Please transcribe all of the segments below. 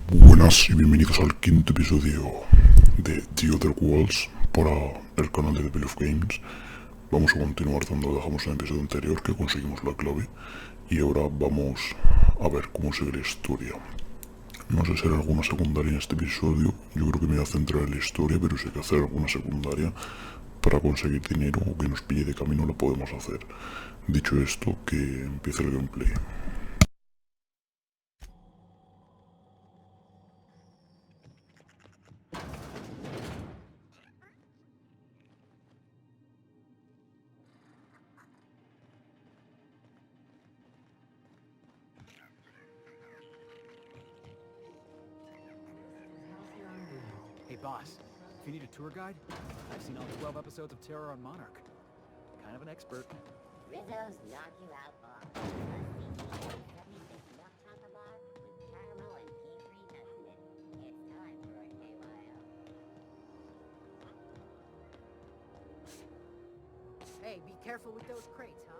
Buenas y bienvenidos al quinto episodio de The Other Worlds para el canal de thevalleyofgames. Vamos a continuar donde dejamos en el episodio anterior, que conseguimos la clave, y ahora vamos a ver cómo sigue la historia. No sé si hará alguna secundaria en este episodio. Yo creo que me voy a centrar en la historia, pero si hay que hacer alguna secundaria para conseguir dinero o que nos pille de camino, lo podemos hacer. Dicho esto, que empiece el gameplay. Hey boss, if you need a tour guide, I've seen all 12 episodes of Terror on Monarca. Kind of an expert. Rizzo's knock you out bar. A CG 76 milk chocolate bar with caramel and pea-free nuts in it. It's time for a KYO. Hey, be careful with those crates, huh?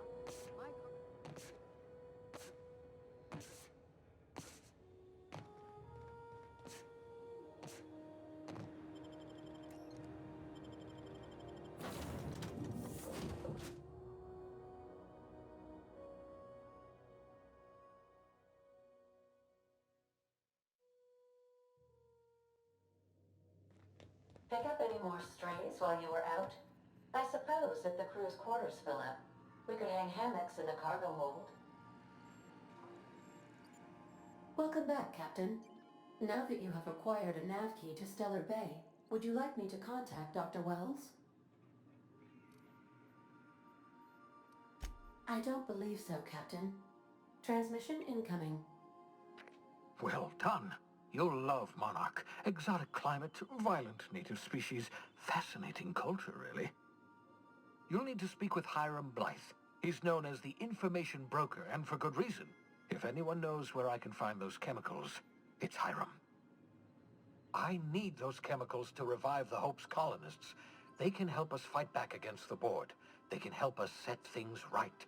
Pick up any more strays while you were out? I suppose if the crew's quarters fill up, we could hang hammocks in the cargo hold. Welcome back, Captain. Now that you have acquired a nav key to Stellar Bay, would you like me to contact Dr. Wells? I don't believe so, Captain. Transmission incoming. Well done. You'll love Monarch. Exotic climate, violent native species, fascinating culture, really. You'll need to speak with Hiram Blythe. He's known as the information broker, and for good reason. If anyone knows where I can find those chemicals, it's Hiram. I need those chemicals to revive the Hope's colonists. They can help us fight back against the Board. They can help us set things right.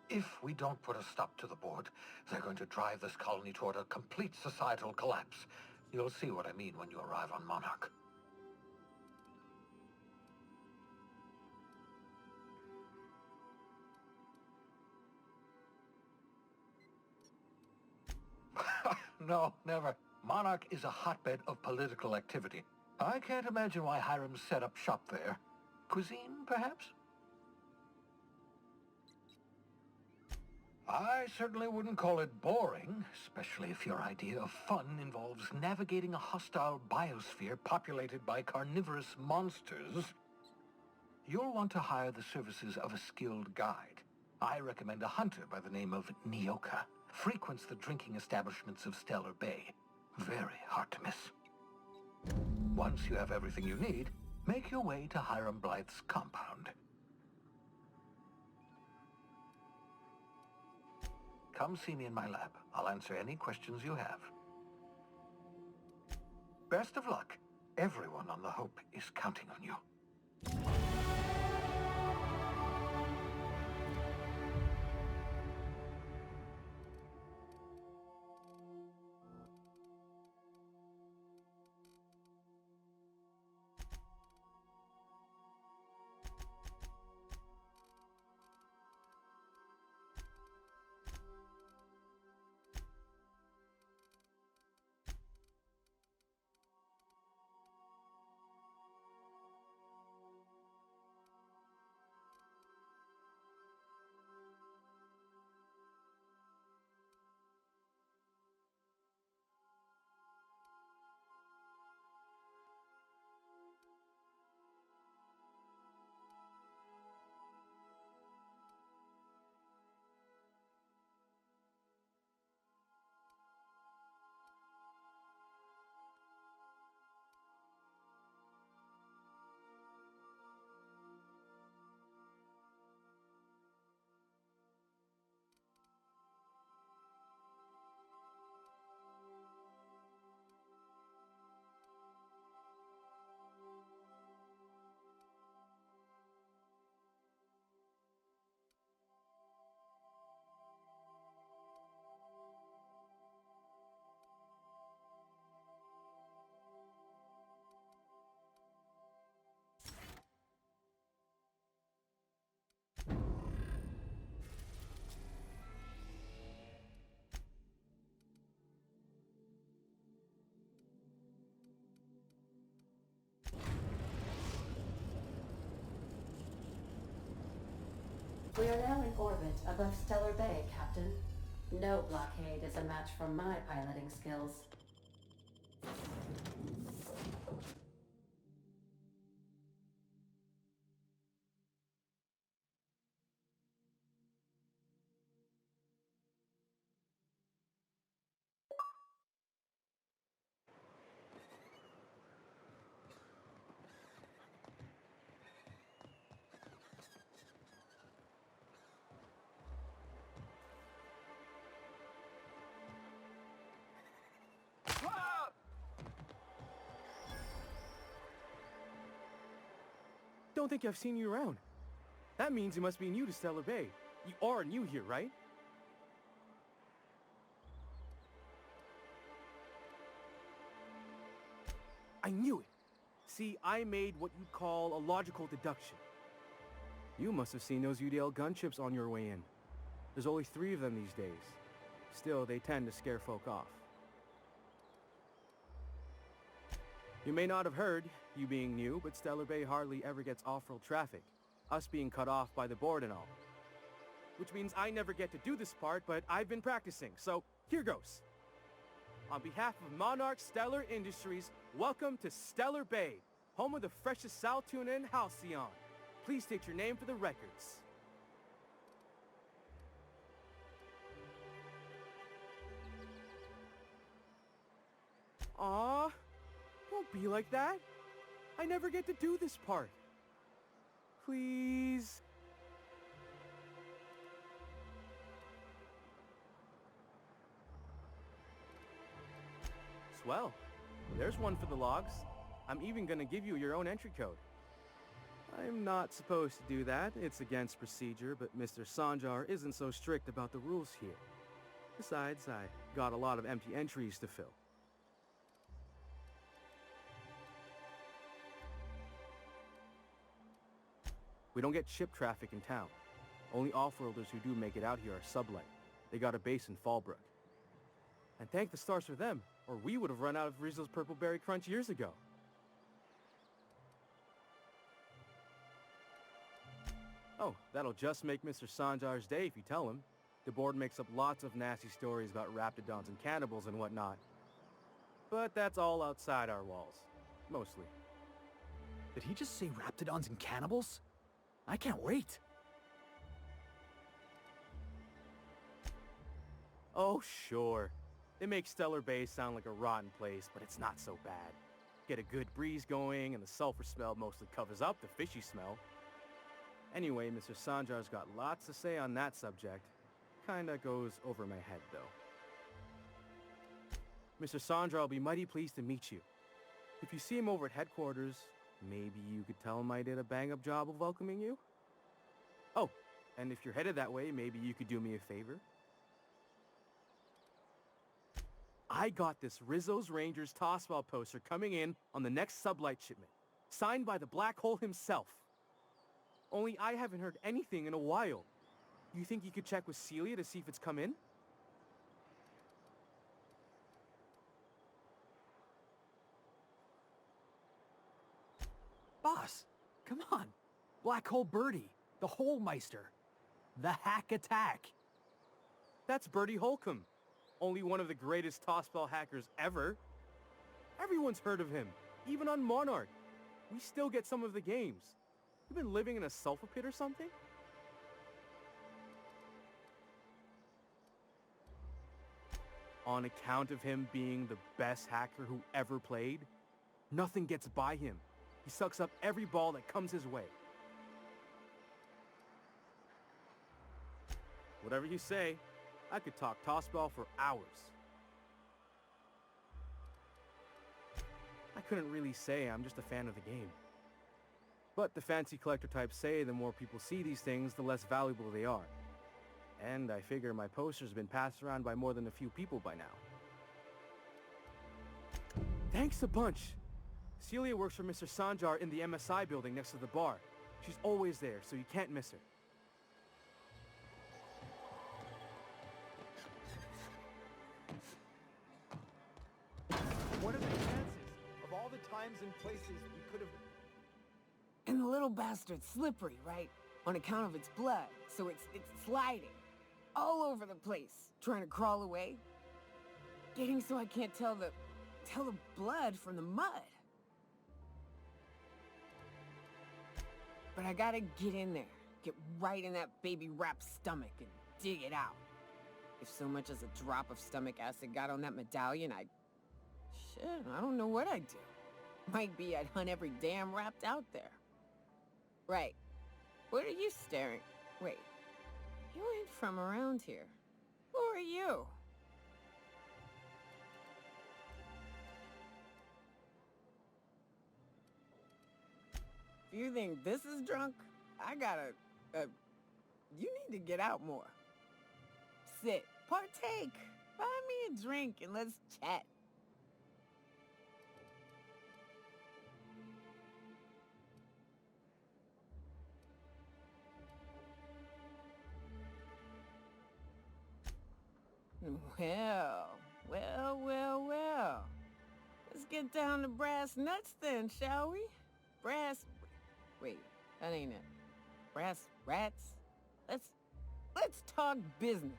If we don't put a stop to the Board, they're going to drive this colony toward a complete societal collapse. You'll see what I mean when you arrive on Monarch. No, never. Monarch is a hotbed of political activity. I can't imagine why Hiram set up shop there. Cuisine, perhaps? I certainly wouldn't call it boring, especially if your idea of fun involves navigating a hostile biosphere populated by carnivorous monsters. You'll want to hire the services of a skilled guide. I recommend a hunter by the name of Nyoka. Frequents the drinking establishments of Stellar Bay. Very hard to miss. Once you have everything you need, make your way to Hiram Blythe's compound. Come see me in my lab. I'll answer any questions you have. Best of luck. Everyone on the Hope is counting on you. We are now in orbit above Stellar Bay, Captain. No blockade is a match for my piloting skills. Don't think I've seen you around. That means you must be new to Stellar Bay. You are new here, right? I knew it. See, I made what you'd call a logical deduction. You must have seen those UDL gunships on your way in. There's only 3 of them these days. Still, they tend to scare folk off. You may not have heard, you being new, but Stellar Bay hardly ever gets off-road traffic, us being cut off by the board and all. Which means I never get to do this part, but I've been practicing, so here goes. On behalf of Monarch Stellar Industries, welcome to Stellar Bay, home of the freshest sal tuna in Halcyon. Please state your name for the records. Aw, don't be like that. I never get to do this part. Please. Swell. There's one for the logs. I'm even gonna give you your own entry code. I'm not supposed to do that. It's against procedure, but Mr. Sanjar isn't so strict about the rules here. Besides, I got a lot of empty entries to fill. We don't get ship traffic in town. Only off-worlders who do make it out here are sublight. They got a base in Fallbrook. And thank the stars for them, or we would have run out of Rizzo's Purple Berry Crunch years ago. Oh, that'll just make Mr. Sanjar's day if you tell him. The board makes up lots of nasty stories about raptidons and cannibals and whatnot. But that's all outside our walls. Mostly. Did he just say raptidons and cannibals? I can't wait. Oh, sure. They make Stellar Bay sound like a rotten place, but it's not so bad. Get a good breeze going, and the sulfur smell mostly covers up the fishy smell. Anyway, Mr. Sanjar's got lots to say on that subject. Kinda goes over my head, though. Mr. Sanjar will be mighty pleased to meet you. If you see him over at headquarters, maybe you could tell him I did a bang-up job of welcoming you? Oh, and if you're headed that way, maybe you could do me a favor? I got this Rizzo's Rangers Tossball poster coming in on the next sublight shipment, signed by the Black Hole himself. Only I haven't heard anything in a while. You think you could check with Celia to see if it's come in? Boss, come on. Black Hole Birdie, the Hole Meister, the Hack Attack. That's Bertie Holcomb, only one of the greatest tossball hackers ever. Everyone's heard of him, even on Monarch. We still get some of the games. You been living in a sulfur pit or something? On account of him being the best hacker who ever played, nothing gets by him. He sucks up every ball that comes his way. Whatever you say, I could talk tossball for hours. I couldn't really say I'm just a fan of the game. But the fancy collector types say the more people see these things, the less valuable they are. And I figure my poster's been passed around by more than a few people by now. Thanks a bunch. Celia works for Mr. Sanjar in the MSI building next to the bar. She's always there, so you can't miss her. What are the chances of all the times and places we could have... And the little bastard's slippery, right? on account of its blood, so it's sliding all over the place, trying to crawl away. Getting so I can't tell the blood from the mud. But I gotta get in there, get right in that baby rap's stomach and dig it out. If so much as a drop of stomach acid got on that medallion, I don't know what I'd do. Might be I'd hunt every damn rapt out there. Right. What are you staring? Wait. You ain't from around here. Who are you? If you think this is drunk, I gotta, you need to get out more. Sit, partake, buy me a drink and let's chat. Well. Let's get down to brass nuts then, shall we? Wait, that ain't it. Brass rats? Let's talk business.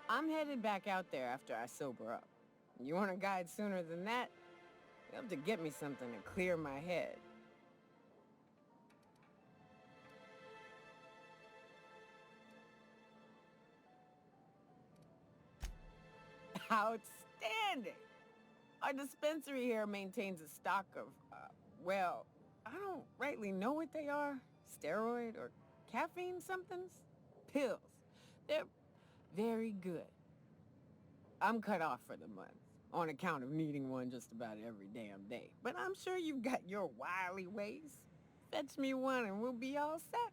I'm headed back out there after I sober up. You want a guide sooner than that? You have to get me something to clear my head. Outstanding! Our dispensary here maintains a stock of, well, I don't rightly know what they are. Steroid or caffeine somethings? Pills. They're very good. I'm cut off for the month, on account of needing one just about every damn day. But I'm sure you've got your wily ways. Fetch me one and we'll be all set.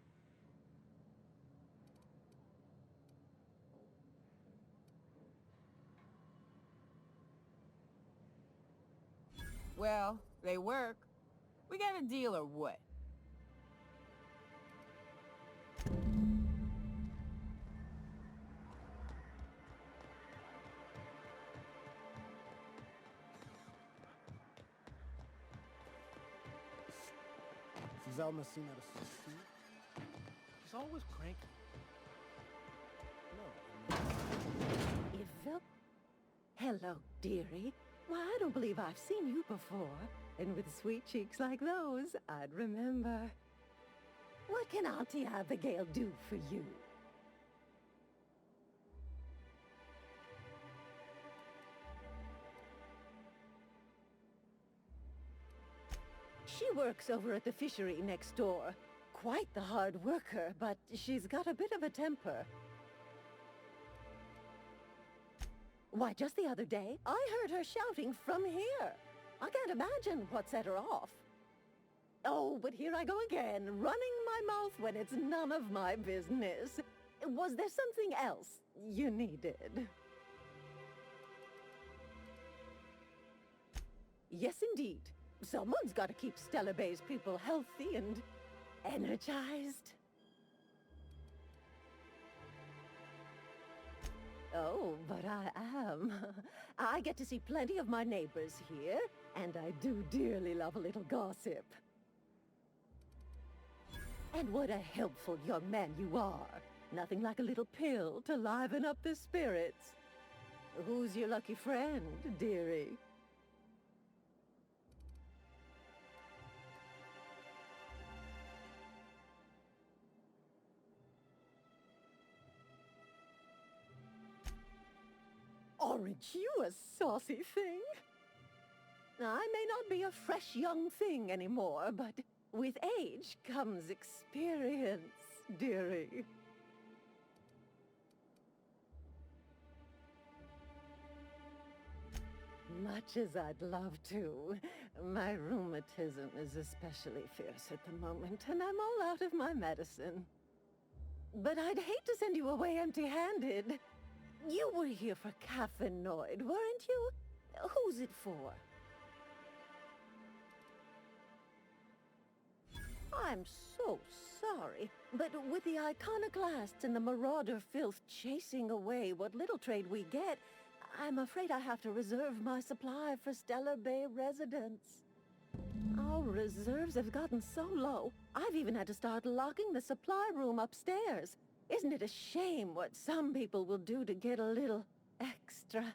Well, they work. We got a deal or what? She's almost seen at a school. She's always cranky. Yvette? Hello, dearie. Why, I don't believe I've seen you before. And with sweet cheeks like those, I'd remember. What can Auntie Abigail do for you? She works over at the fishery next door. Quite the hard worker, but she's got a bit of a temper. Why, just the other day, I heard her shouting from here. I can't imagine what set her off. Oh, but here I go again, running my mouth when it's none of my business. Was there something else you needed? Yes, indeed. Someone's got to keep Stellar Bay's people healthy and energized. Oh, but I am. I get to see plenty of my neighbors here, and I do dearly love a little gossip. And what a helpful young man you are. Nothing like a little pill to liven up the spirits. Who's your lucky friend, dearie? Aren't you a saucy thing? I may not be a fresh young thing anymore, but with age comes experience, dearie. Much as I'd love to, my rheumatism is especially fierce at the moment, and I'm all out of my medicine. But I'd hate to send you away empty-handed. You were here for caffeinoid, weren't you? Who's it for? I'm so sorry, but with the iconoclasts and the marauder filth chasing away what little trade we get, I'm afraid I have to reserve my supply for Stellar Bay residents. Our reserves have gotten so low, I've even had to start locking the supply room upstairs. Isn't it a shame what some people will do to get a little extra?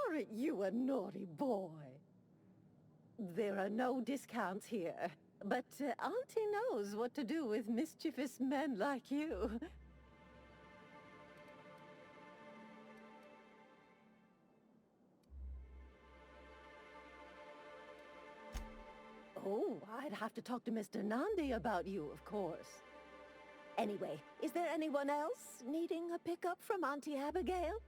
Aren't you a naughty boy? There are no discounts here, but Auntie knows what to do with mischievous men like you. Oh, I'd have to talk to Mr. Nandi about you, of course. Anyway, is there anyone else needing a pickup from Auntie Abigail?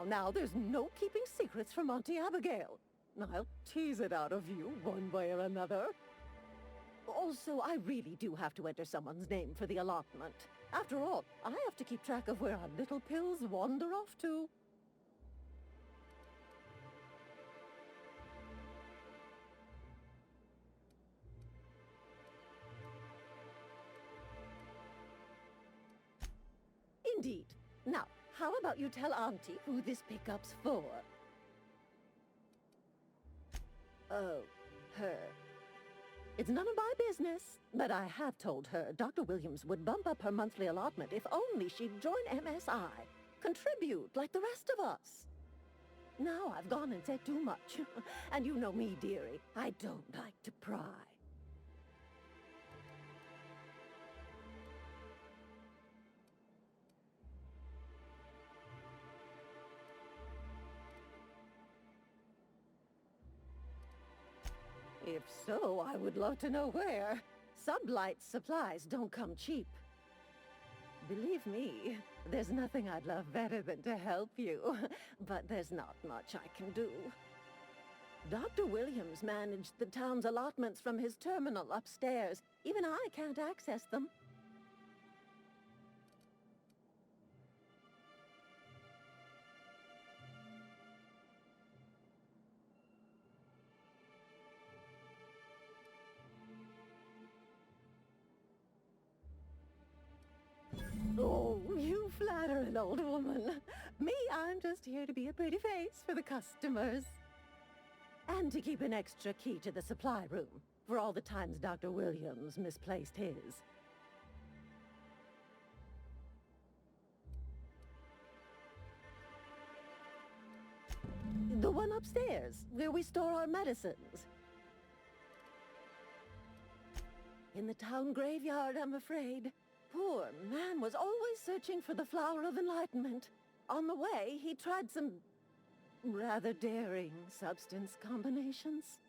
Now, there's no keeping secrets from Auntie Abigail. I'll tease it out of you one way or another. Also, I really do have to enter someone's name for the allotment. After all, I have to keep track of where our little pills wander off to. Indeed. Now, how about you tell Auntie who this pickup's for? Oh, her. It's none of my business, but I have told her Dr. Williams would bump up her monthly allotment if only she'd join MSI. Contribute like the rest of us. Now I've gone and said too much. And you know me, dearie. I don't like to pry. If so, I would love to know where. Sublight supplies don't come cheap. Believe me, there's nothing I'd love better than to help you, but there's not much I can do. Dr. Williams managed the town's allotments from his terminal upstairs. Even I can't access them. Oh, you flatter an old woman. Me, I'm just here to be a pretty face for the customers. And to keep an extra key to the supply room, for all the times Dr. Williams misplaced his. The one upstairs, where we store our medicines. In the town graveyard, I'm afraid. Poor man was always searching for the flower of enlightenment. On the way, he tried some rather daring substance combinations.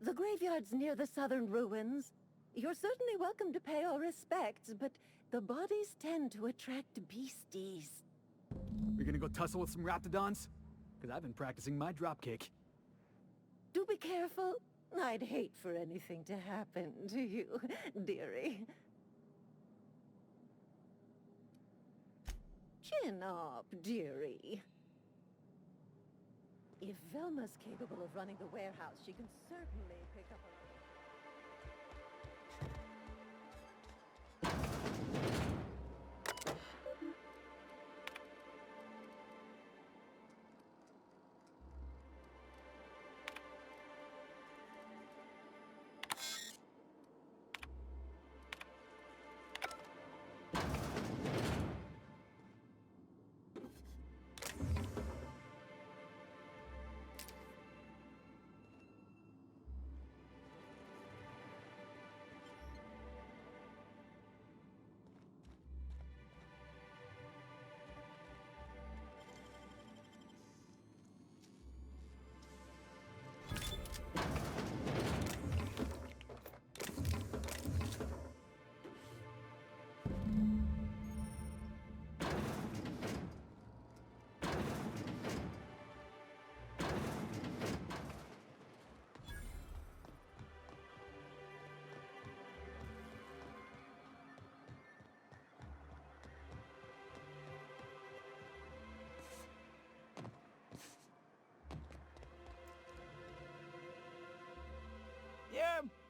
The graveyard's near the southern ruins. You're certainly welcome to pay our respects, but the bodies tend to attract beasties. You're gonna go tussle with some raptidons? Because I've been practicing my dropkick. Do be careful. I'd hate for anything to happen to you, dearie. Chin up, dearie. If Velma's capable of running the warehouse, she can certainly pick up a...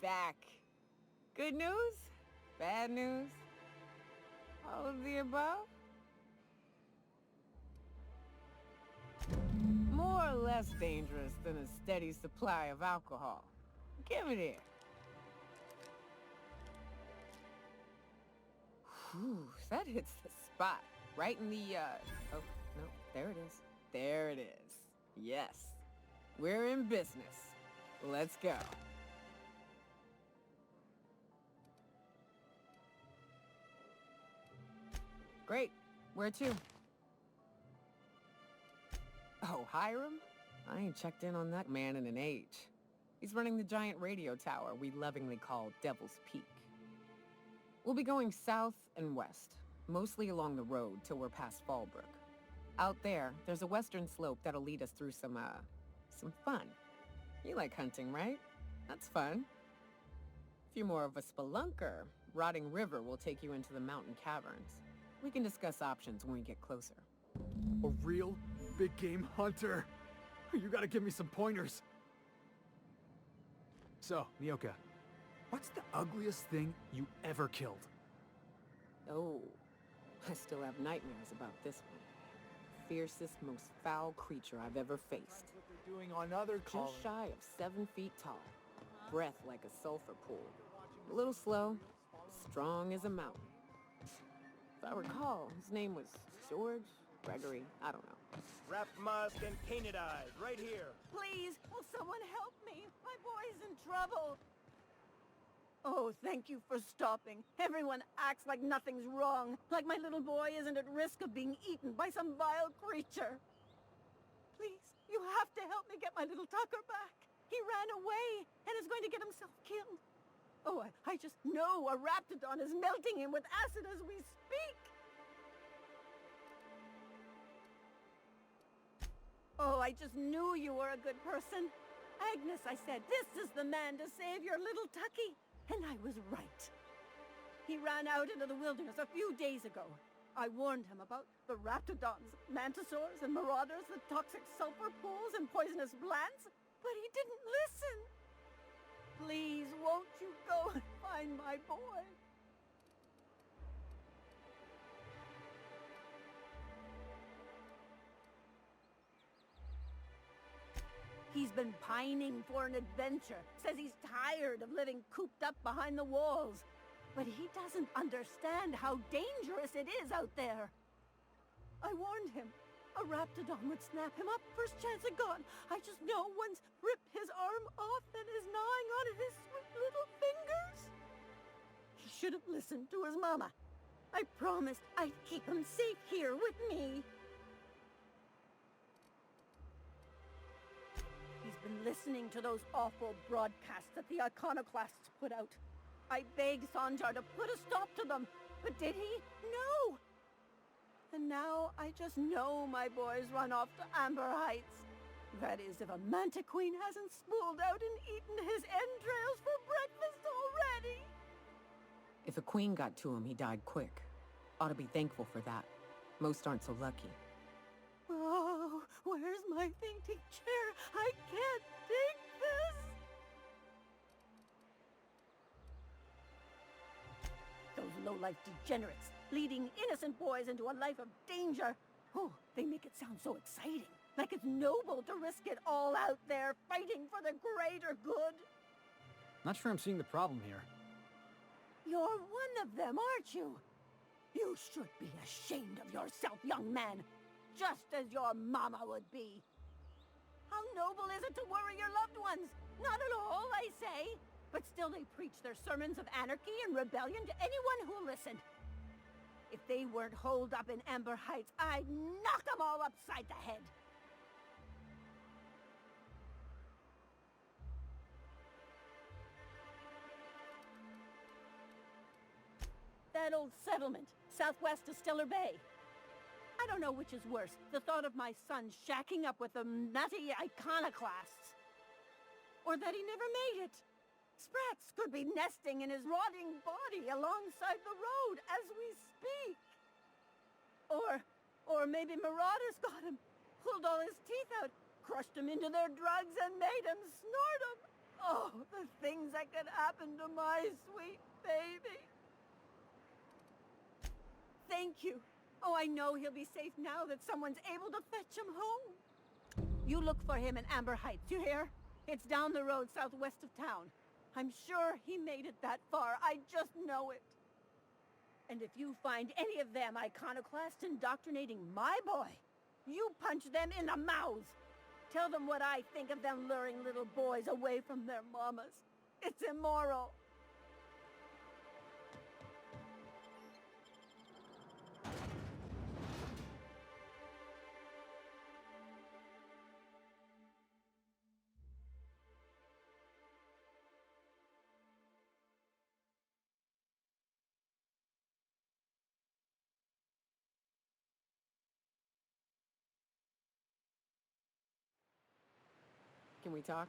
back. Good news? Bad news? All of the above? More or less dangerous than a steady supply of alcohol. Give it here. Whew, that hits the spot. Right in the, oh, no, there it is. There it is. Yes. We're in business. Let's go. Great. Where to? Oh, Hiram? I ain't checked in on that man in an age. He's running the giant radio tower we lovingly call Devil's Peak. We'll be going south and west, mostly along the road till we're past Fallbrook. Out there, there's a western slope that'll lead us through some fun. You like hunting, right? That's fun. If you're more of a spelunker, Rotting River will take you into the mountain caverns. We can discuss options when we get closer. A real big game hunter. You gotta give me some pointers. So, Mioka, what's the ugliest thing you ever killed? Oh, I still have nightmares about this one. Fiercest, most foul creature I've ever faced. What they're doing on other colonies. Just shy of 7 feet tall. Breath like a sulfur pool. A little slow, strong as a mountain. If I recall, his name was George, Gregory, I don't know. Wrapped mask and painted eyes, right here. Please, will someone help me? My boy's in trouble. Oh, thank you for stopping. Everyone acts like nothing's wrong, like my little boy isn't at risk of being eaten by some vile creature. Please, you have to help me get my little Tucker back. He ran away and is going to get himself killed. Oh, I just know a raptidon is melting him with acid as we speak. Oh, I just knew you were a good person. Agnes, I said, this is the man to save your little Tucky. And I was right. He ran out into the wilderness a few days ago. I warned him about the raptidons, mantisaurs, and marauders, the toxic sulfur pools, and poisonous plants, but he didn't listen. Please, won't you go and find my boy? He's been pining for an adventure. Says he's tired of living cooped up behind the walls. But he doesn't understand how dangerous it is out there. I warned him. A raptidon would snap him up first chance it got. I just know one's ripped his arm off and is gnawing on his sweet little fingers. He should have listened to his mama. I promised I'd keep him safe here with me. He's been listening to those awful broadcasts that the iconoclasts put out. I begged Sanjar to put a stop to them, but did he? No! And now I just know my boy's run off to Amber Heights. That is, if a manta queen hasn't spooled out and eaten his entrails for breakfast already. If a queen got to him, he died quick. Ought to be thankful for that. Most aren't so lucky. Oh, where's my fainting chair? I can't take this! Those low-life degenerates, leading innocent boys into a life of danger. Oh, they make it sound so exciting. Like it's noble to risk it all out there, fighting for the greater good. Not sure I'm seeing the problem here. You're one of them, aren't you? You should be ashamed of yourself, young man. Just as your mama would be. How noble is it to worry your loved ones? Not at all, I say. But still they preach their sermons of anarchy and rebellion to anyone who listened. If they weren't holed up in Amber Heights, I'd knock them all upside the head. That old settlement, southwest of Stellar Bay. I don't know which is worse, the thought of my son shacking up with the nutty iconoclasts. Or that he never made it. Sprats could be nesting in his rotting body alongside the road as we speak. Or maybe marauders got him, pulled all his teeth out, crushed him into their drugs and made him snort them. Oh, the things that could happen to my sweet baby. Thank you. Oh, I know he'll be safe now that someone's able to fetch him home. You look for him in Amber Heights, you hear? It's down the road southwest of town. I'm sure he made it that far. I just know it. And if you find any of them iconoclasts indoctrinating my boy, you punch them in the mouths. Tell them what I think of them luring little boys away from their mamas. It's immoral. Can we talk?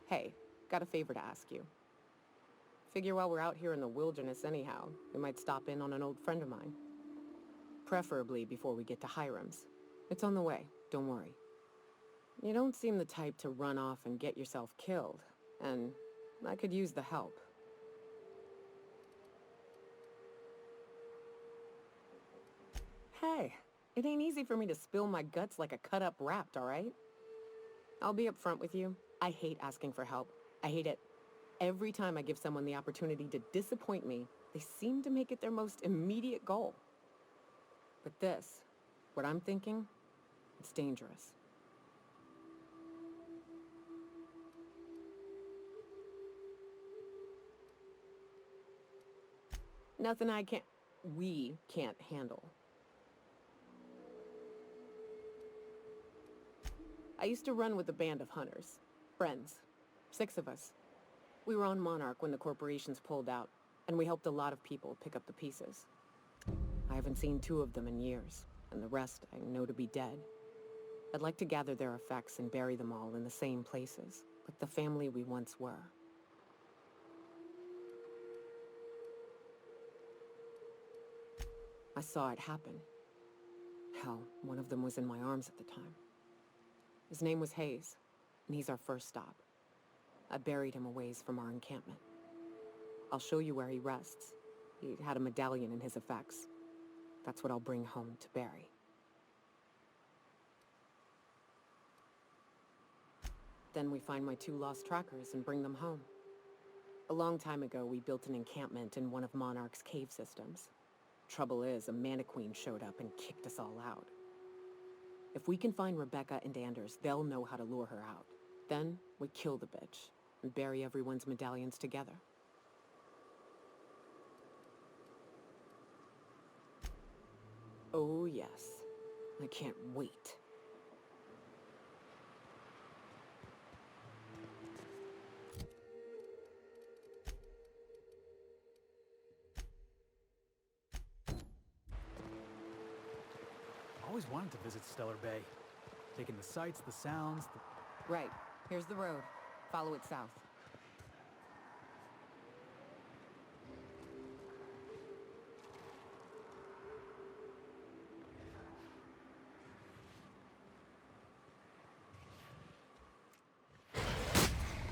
Hey, got a favor to ask you. Figure while we're out here in the wilderness anyhow, we might stop in on an old friend of mine. Preferably before we get to Hiram's. It's on the way, don't worry. You don't seem the type to run off and get yourself killed, and I could use the help. Hey, it ain't easy for me to spill my guts like a cut-up rapt, all right? I'll be upfront with you. I hate asking for help. I hate it. Every time I give someone the opportunity to disappoint me, they seem to make it their most immediate goal. But this, what I'm thinking, it's dangerous. Nothing we can't handle. I used to run with a band of hunters. Friends. 6 of us. We were on Monarch when the corporations pulled out, and we helped a lot of people pick up the pieces. I haven't seen 2 of them in years, and the rest I know to be dead. I'd like to gather their effects and bury them all in the same places, like the family we once were. I saw it happen. Hell, one of them was in my arms at the time. His name was Hayes, and he's our first stop. I buried him a ways from our encampment. I'll show you where he rests. He had a medallion in his effects. That's what I'll bring home to Barry. Then we find my 2 lost trackers and bring them home. A long time ago, we built an encampment in one of Monarch's cave systems. Trouble is, a Mannequin showed up and kicked us all out. If we can find Rebecca and Anders, they'll know how to lure her out. Then, we kill the bitch and bury everyone's medallions together. Oh yes, I can't wait. Always wanted to visit Stellar Bay. Taking the sights, the sounds, Right, here's the road. Follow it south.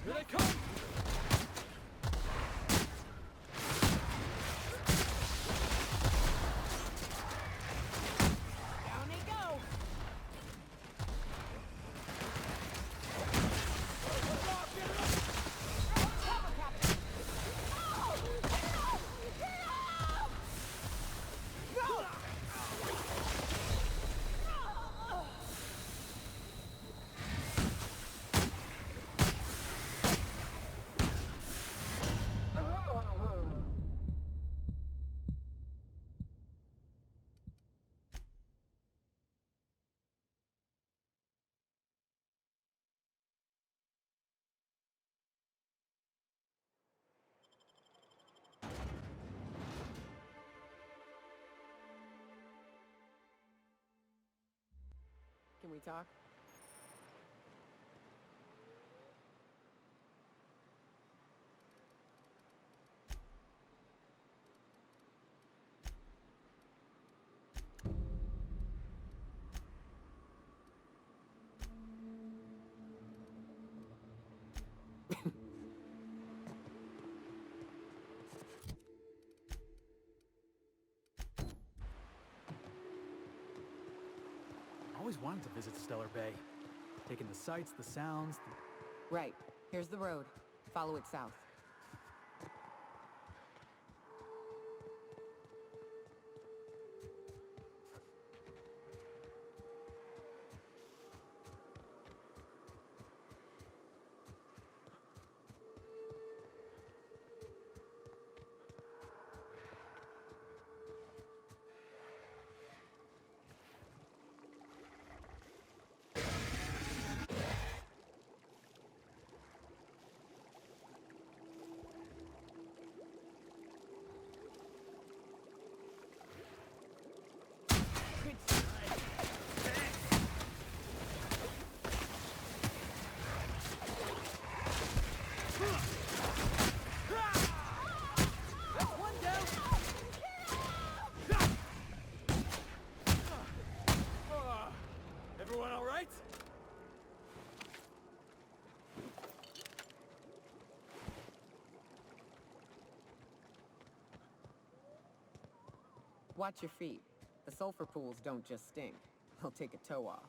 Here they come! Down they go! Can we talk? always wanted to visit Stellar Bay. Taking the sights, the sounds, Right. Here's the road. Follow it south. Everyone all right? Watch your feet. The sulfur pools don't just stink. They'll take a toe off.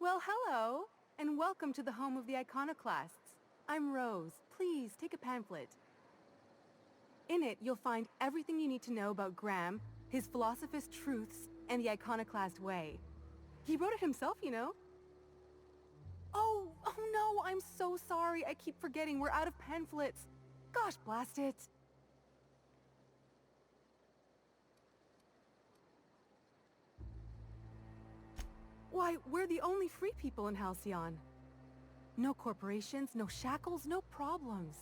Well, hello, and welcome to the home of the iconoclasts. I'm Rose. Please, take a pamphlet. In it, you'll find everything you need to know about Graham, his philosophist truths, and the iconoclast way. He wrote it himself, you know. Oh no, I'm so sorry. I keep forgetting we're out of pamphlets. Gosh, blast it. Why, we're the only free people in Halcyon. No corporations, no shackles, no problems.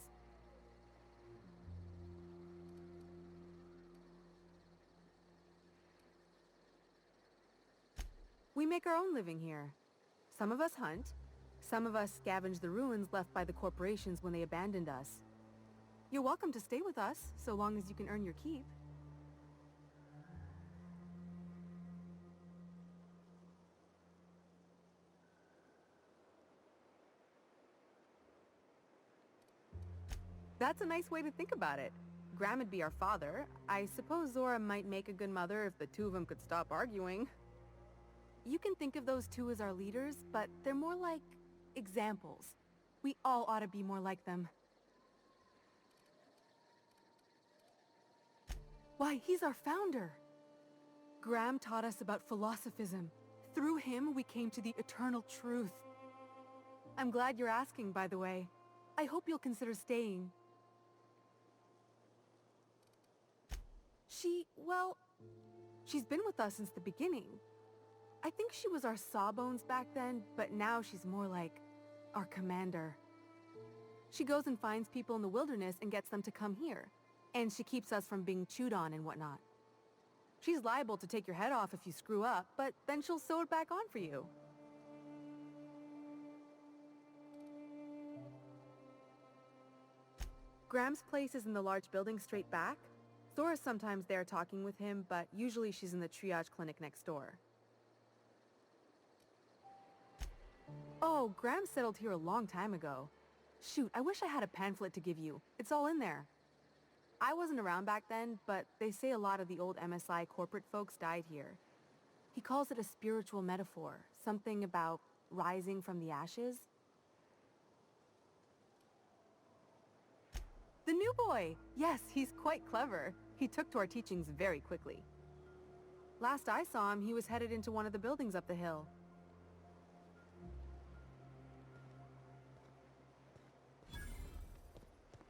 We make our own living here. Some of us hunt, some of us scavenge the ruins left by the corporations when they abandoned us. You're welcome to stay with us, so long as you can earn your keep. That's a nice way to think about it. Graham would be our father. I suppose Zora might make a good mother if the two of them could stop arguing. You can think of those two as our leaders, but they're more like examples. We all ought to be more like them. Why, he's our founder. Graham taught us about philosophism. Through him, we came to the eternal truth. I'm glad you're asking, by the way. I hope you'll consider staying. She's been with us since the beginning. I think she was our sawbones back then, but now she's more like our commander. She goes and finds people in the wilderness and gets them to come here. And she keeps us from being chewed on and whatnot. She's liable to take your head off if you screw up, but then she'll sew it back on for you. Graham's place is in the large building straight back. Zora's sometimes there talking with him, but usually she's in the triage clinic next door. Oh, Graham settled here a long time ago. Shoot, I wish I had a pamphlet to give you. It's all in there. I wasn't around back then, but they say a lot of the old MSI corporate folks died here. He calls it a spiritual metaphor, something about rising from the ashes. The new boy! Yes, he's quite clever. He took to our teachings very quickly. Last I saw him, he was headed into one of the buildings up the hill.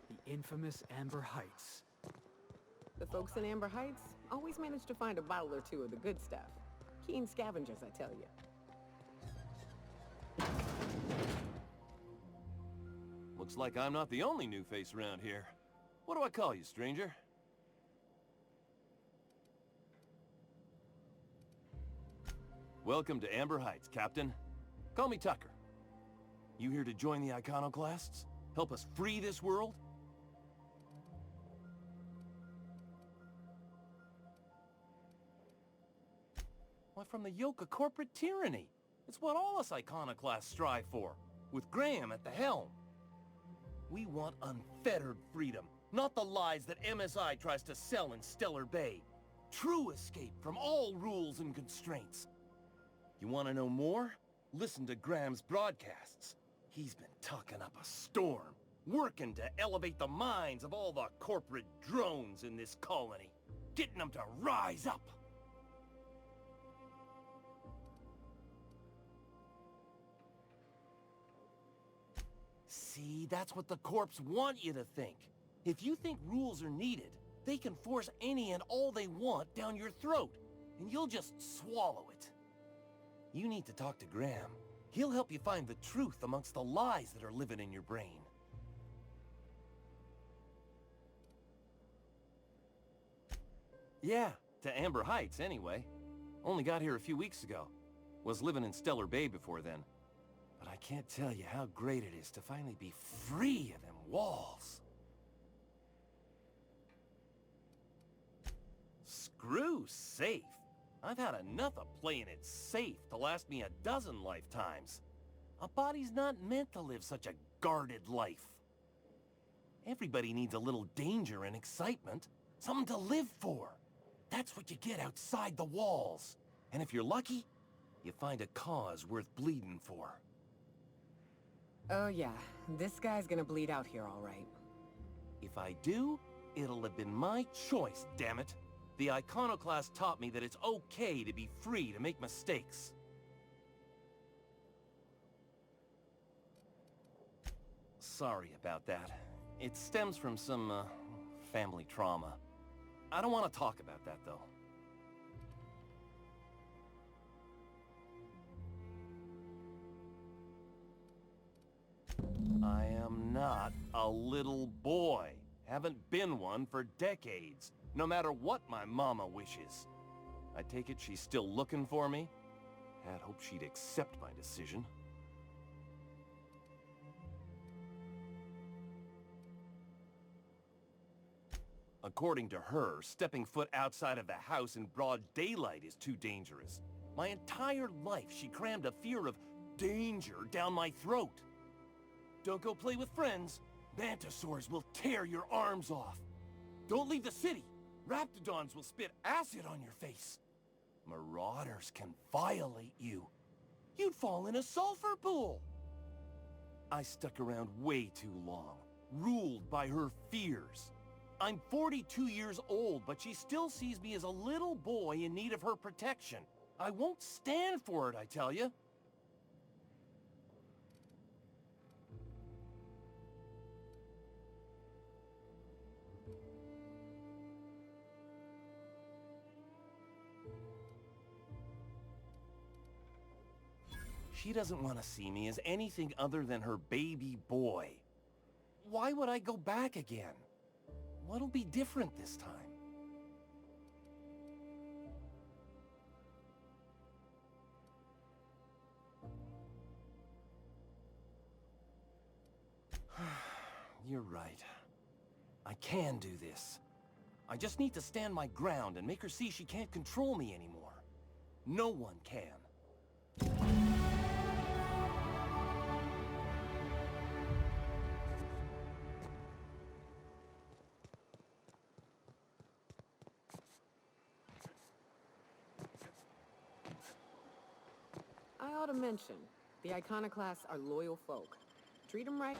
The infamous Amber Heights. The folks in Amber Heights always manage to find a bottle or two of the good stuff. Keen scavengers, I tell you. Looks like I'm not the only new face around here. What do I call you, stranger? Welcome to Amber Heights, Captain. Call me Tucker. You here to join the iconoclasts? Help us free this world? Why, from the yoke of corporate tyranny. It's what all us iconoclasts strive for, with Graham at the helm. We want unfettered freedom, not the lies that MSI tries to sell in Stellar Bay. True escape from all rules and constraints. You want to know more? Listen to Graham's broadcasts. He's been talking up a storm, working to elevate the minds of all the corporate drones in this colony, getting them to rise up. See, that's what the corps want you to think. If you think rules are needed, they can force any and all they want down your throat, and you'll just swallow it. You need to talk to Graham. He'll help you find the truth amongst the lies that are living in your brain. Yeah, to Amber Heights anyway. Only got here a few weeks ago. Was living in Stellar Bay before then. But I can't tell you how great it is to finally be free of them walls. Screw safe. I've had enough of playing it safe to last me a dozen lifetimes. A body's not meant to live such a guarded life. Everybody needs a little danger and excitement, something to live for. That's what you get outside the walls. And if you're lucky, you find a cause worth bleeding for. Oh yeah, this guy's gonna bleed out here all right. If I do, it'll have been my choice, damn it. The iconoclast taught me that it's okay to be free to make mistakes. Sorry about that. It stems from some, family trauma. I don't want to talk about that, though. I am not a little boy. Haven't been one for decades, no matter what my mama wishes. I take it she's still looking for me? Had hoped she'd accept my decision. According to her, stepping foot outside of the house in broad daylight is too dangerous. My entire life, she crammed a fear of danger down my throat. Don't go play with friends. Mantisaurs will tear your arms off. Don't leave the city. Raptidons will spit acid on your face. Marauders can violate you. You'd fall in a sulfur pool. I stuck around way too long, ruled by her fears. I'm 42 years old, but she still sees me as a little boy in need of her protection. I won't stand for it, I tell you. She doesn't want to see me as anything other than her baby boy. Why would I go back again? What'll be different this time? You're right. I can do this. I just need to stand my ground and make her see she can't control me anymore. No one can. I ought to mention, the iconoclasts are loyal folk. Treat them right.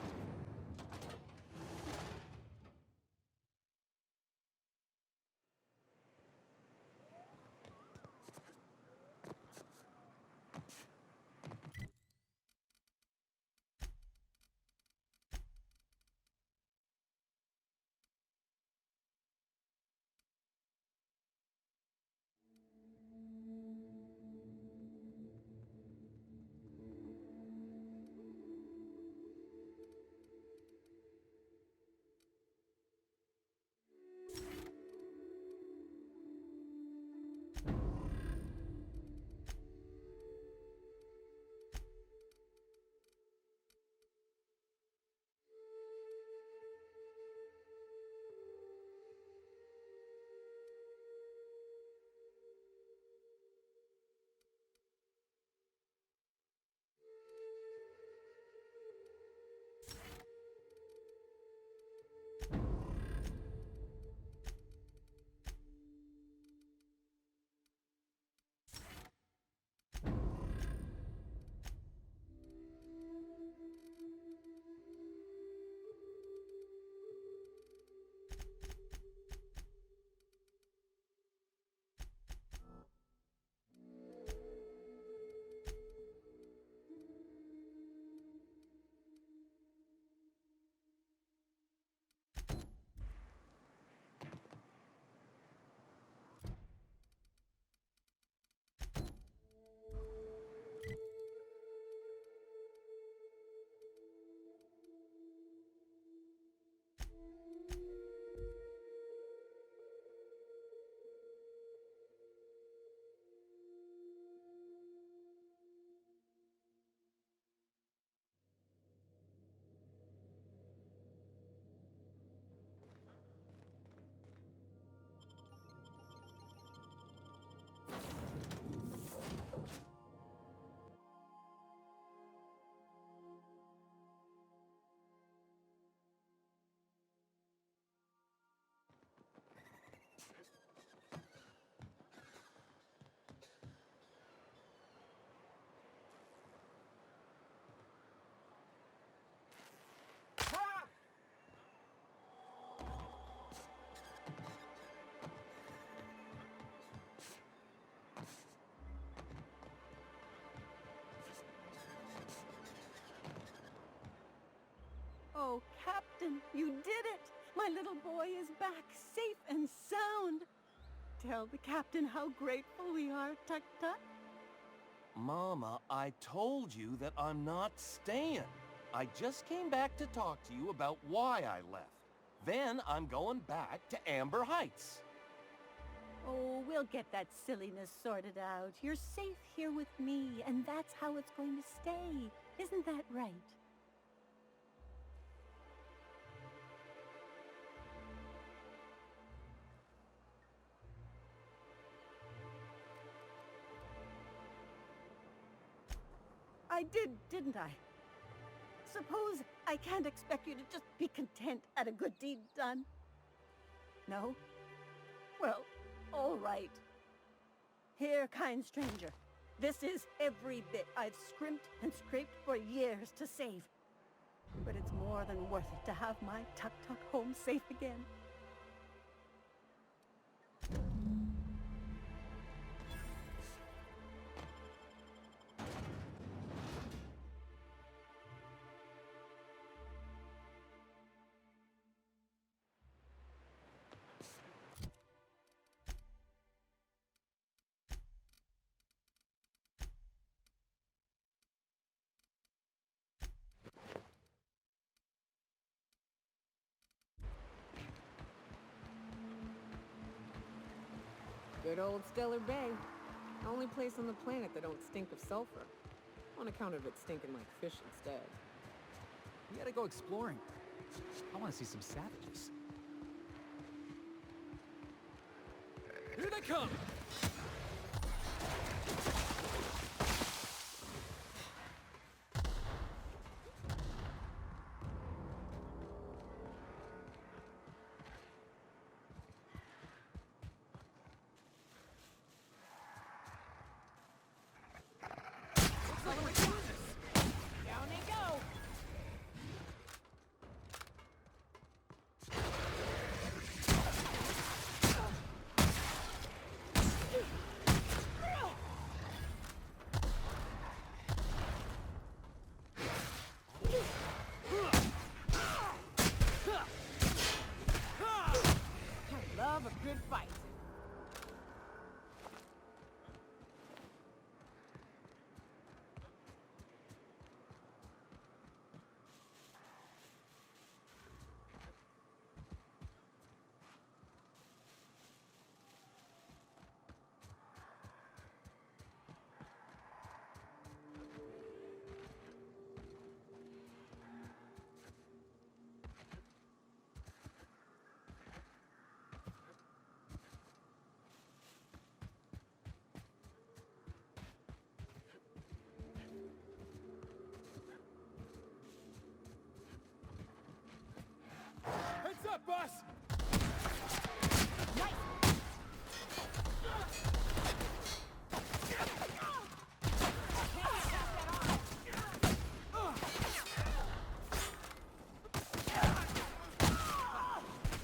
Oh, Captain, you did it! My little boy is back, safe and sound. Tell the captain how grateful we are, Tut-Tut. Mama, I told you that I'm not staying. I just came back to talk to you about why I left. Then I'm going back to Amber Heights. Oh, we'll get that silliness sorted out. You're safe here with me, and that's how it's going to stay. Isn't that right? I did, didn't I? Suppose I can't expect you to just be content at a good deed done? No? Well, all right. Here, kind stranger. This is every bit I've scrimped and scraped for years to save. But it's more than worth it to have my Tuk-Tuk home safe again. Good old Stellar Bay. Only place on the planet that don't stink of sulfur. On account of it stinking like fish instead. We gotta go exploring. I want to see some savages. Here they come! boss!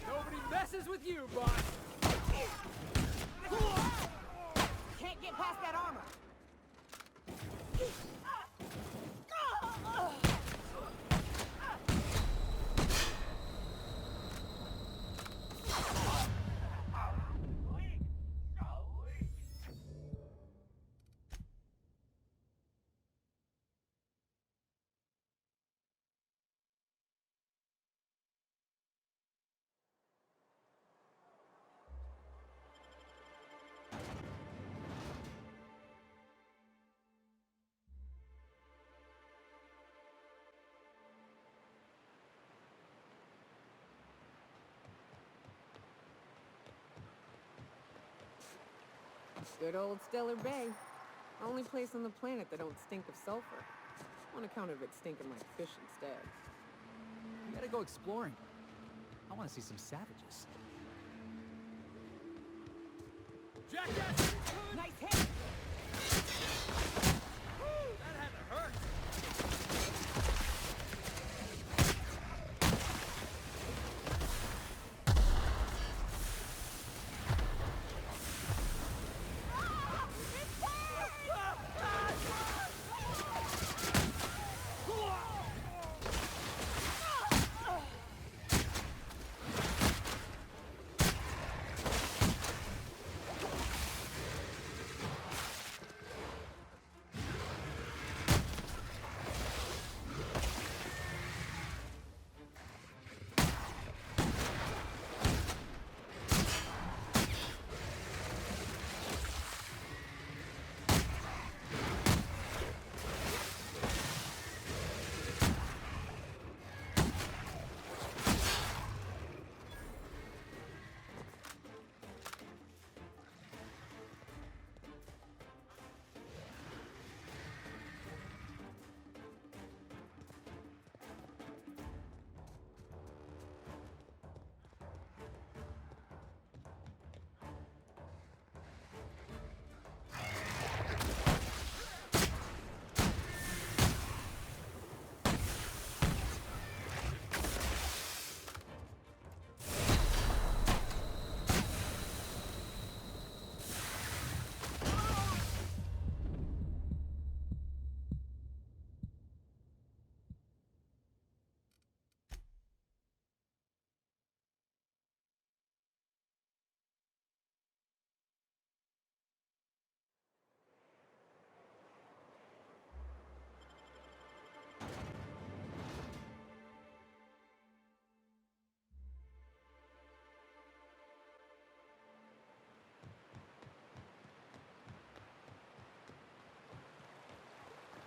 Nobody messes with you, boss! Can't get past that armor. Good old Stellar Bay. Only place on the planet that don't stink of sulfur. On account of it stinking like fish instead. We gotta go exploring. I want to see some savages. Jackass! Nice hit! That had to hurt!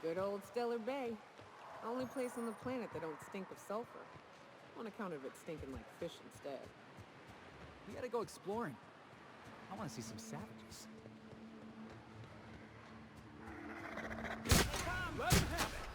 Good old Stellar Bay. Only place on the planet that don't stink of sulfur. On account of it stinking like fish instead. We gotta go exploring. I want to see some savages. Let him have it!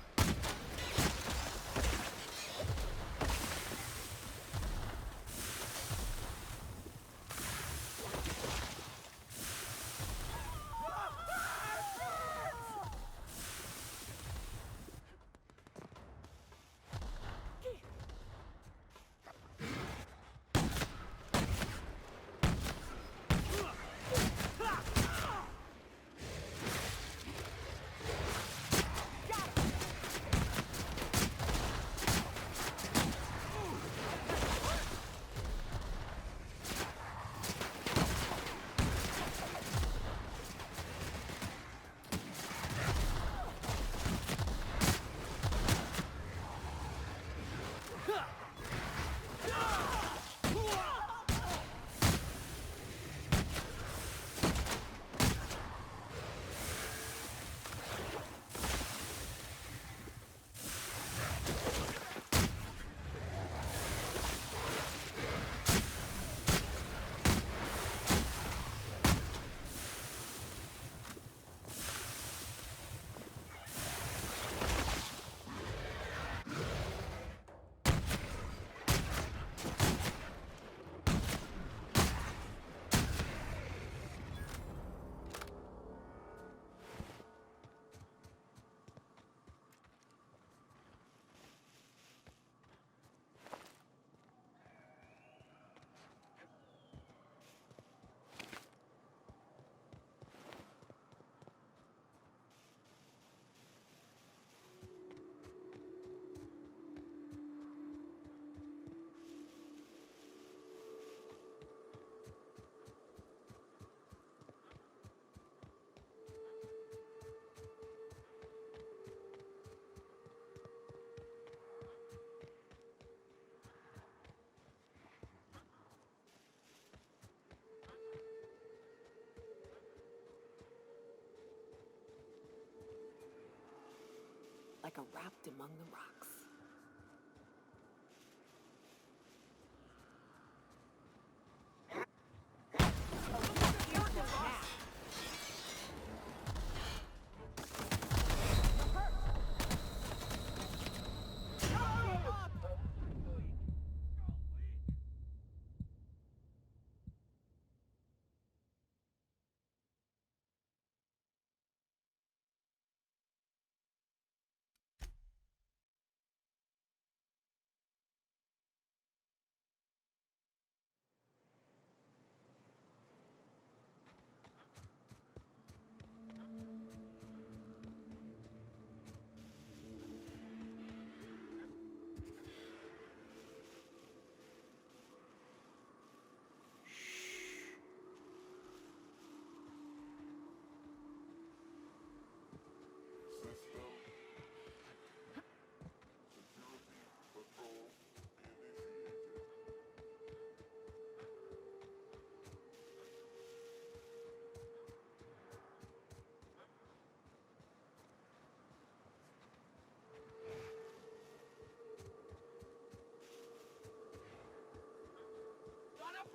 like a wrapped among the rocks.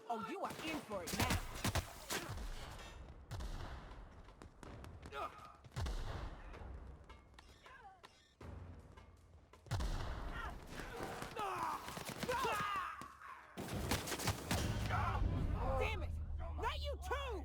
Oh, you are in for it now. Damn it! Not you too!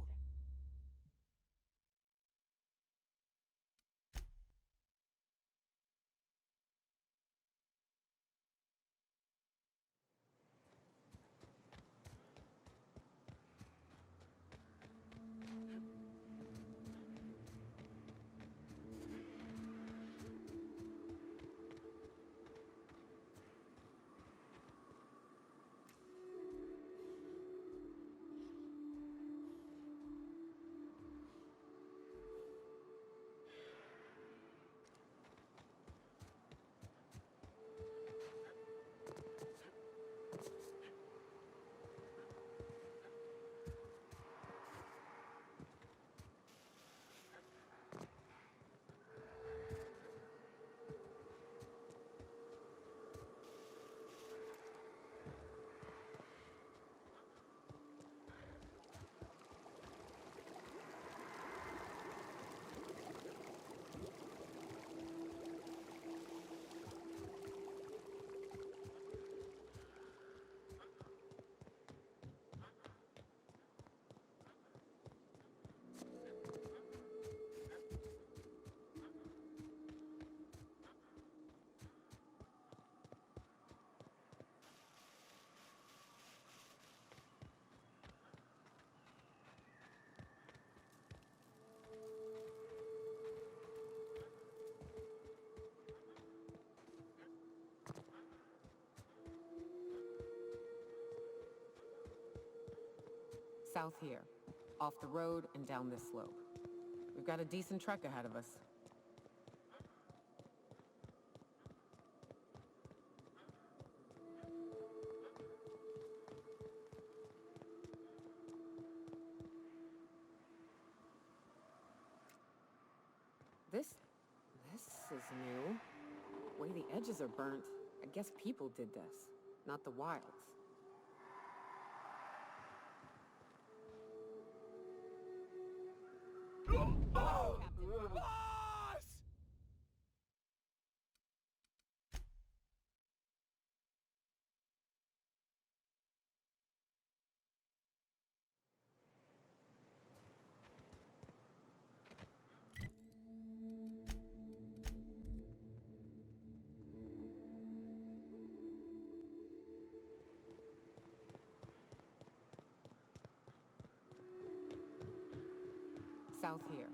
South here, off the road and down this slope. We've got a decent trek ahead of us. This is new. The way the edges are burnt, I guess people did this, not the wilds. South here,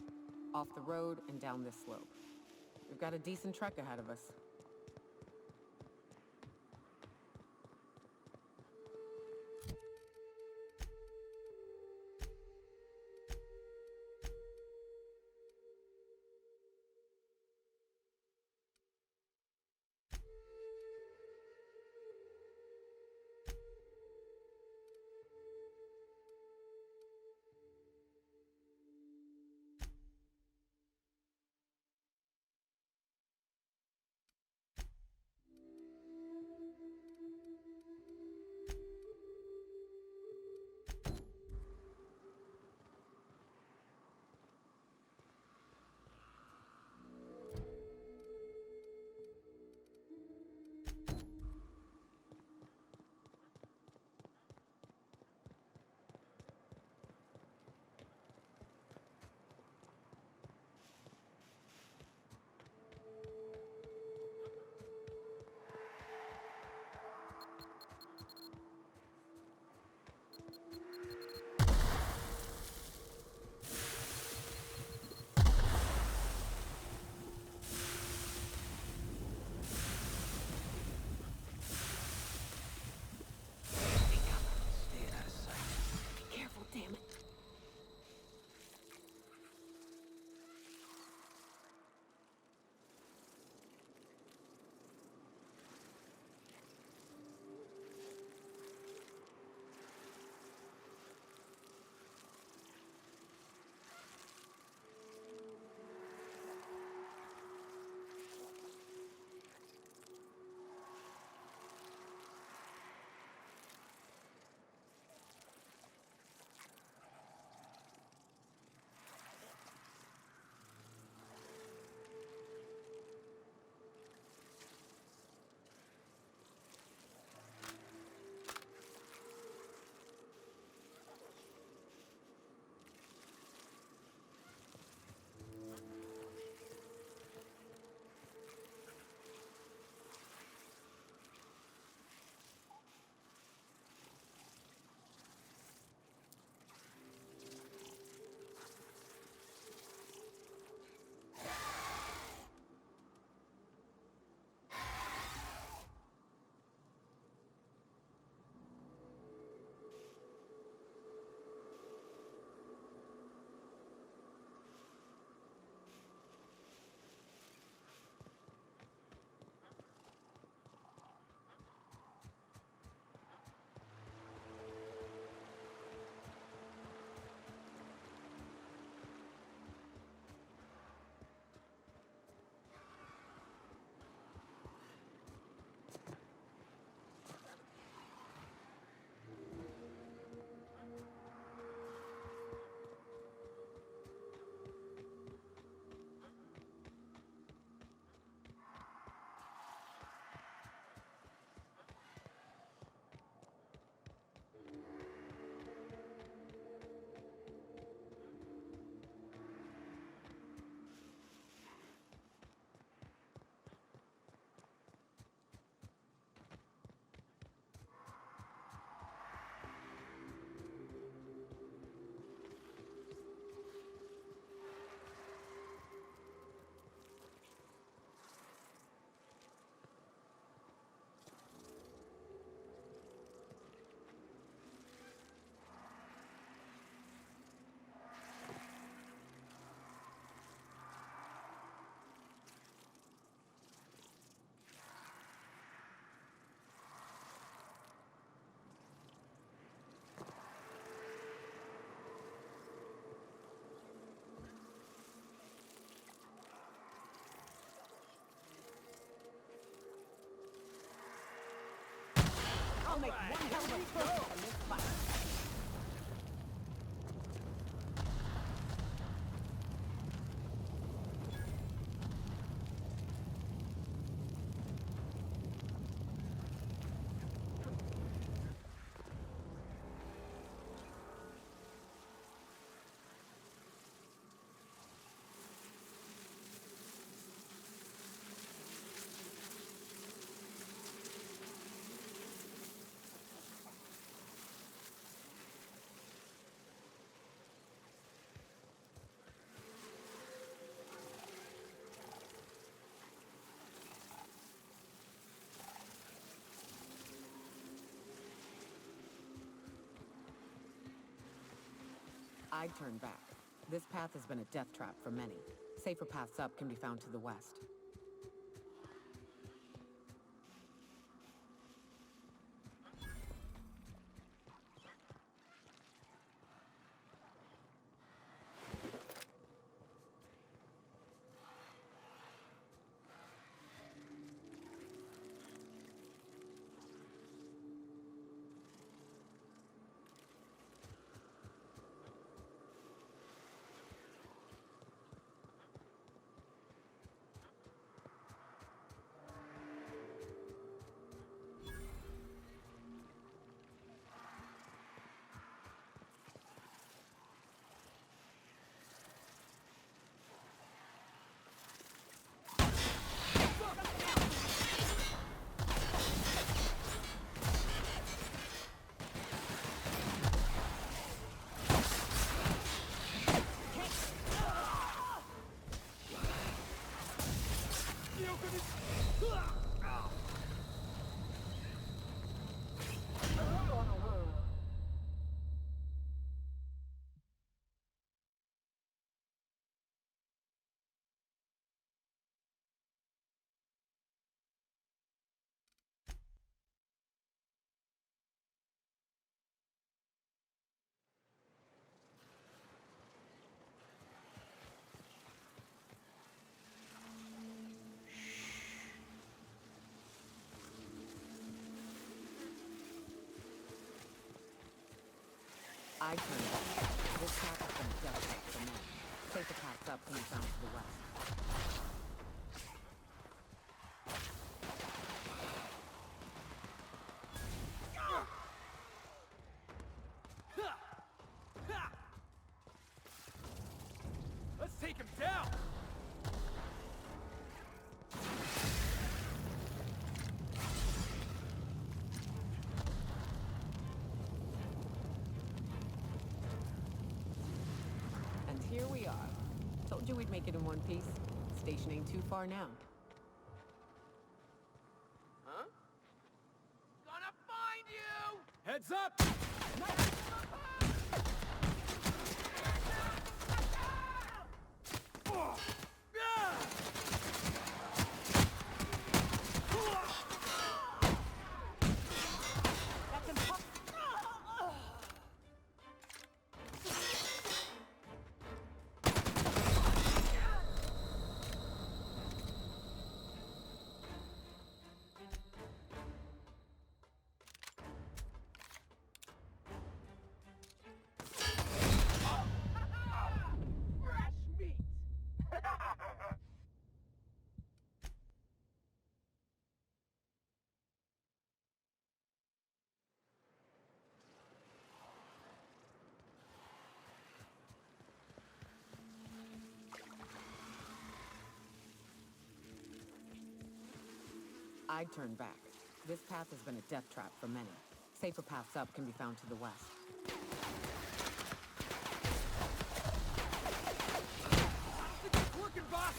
off the road and down this slope. We've got a decent trek ahead of us. I'll make one hell of a trophy from this fight. I'd turn back. This path has been a death trap for many. Safer paths up can be found to the west. I turn back. This path has been a death trap for men. Safer paths up can be found to the west. Let's take him down! And here we are. Told you we'd make it in one piece. Station ain't too far now. Huh? Gonna find you! Heads up! I'd turn back. This path has been a death trap for many. Safer paths up can be found to the west. Working, boss!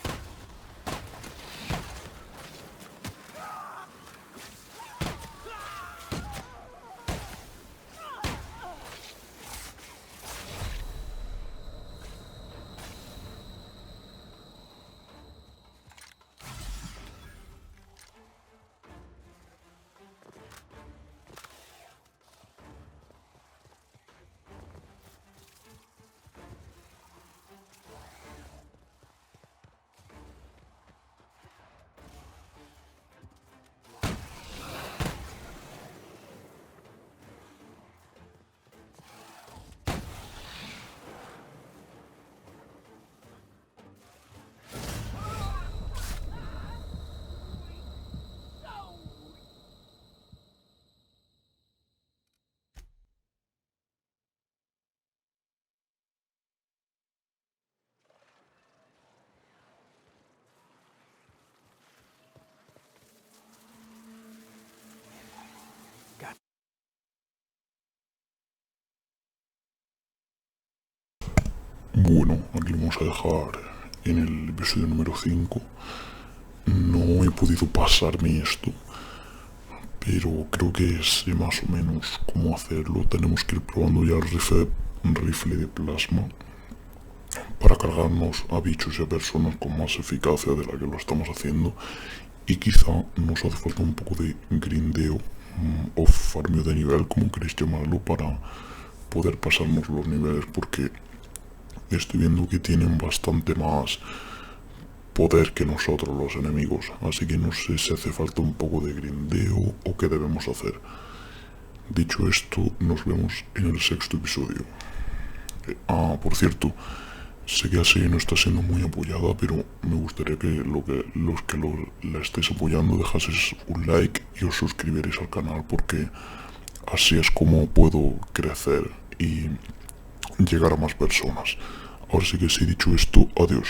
Bueno, aquí lo vamos a dejar en el episodio número 5. No he podido pasarme esto, pero creo que sé más o menos cómo hacerlo. Tenemos que ir probando ya el rifle de plasma para cargarnos a bichos y a personas con más eficacia de la que lo estamos haciendo, y quizá nos hace falta un poco de grindeo o farmeo de nivel, como queréis llamarlo, para poder pasarnos los niveles, porque estoy viendo que tienen bastante más poder que nosotros los enemigos, así que no sé si hace falta un poco de grindeo o qué debemos hacer. Dicho esto, nos vemos en el 6º episodio. Por cierto, sé que así no está siendo muy apoyada, pero me gustaría que los que la estéis apoyando dejaseis un like y os suscribiréis al canal, porque así es como puedo crecer y llegar a más personas. Ahora sí que sí, dicho esto, adiós.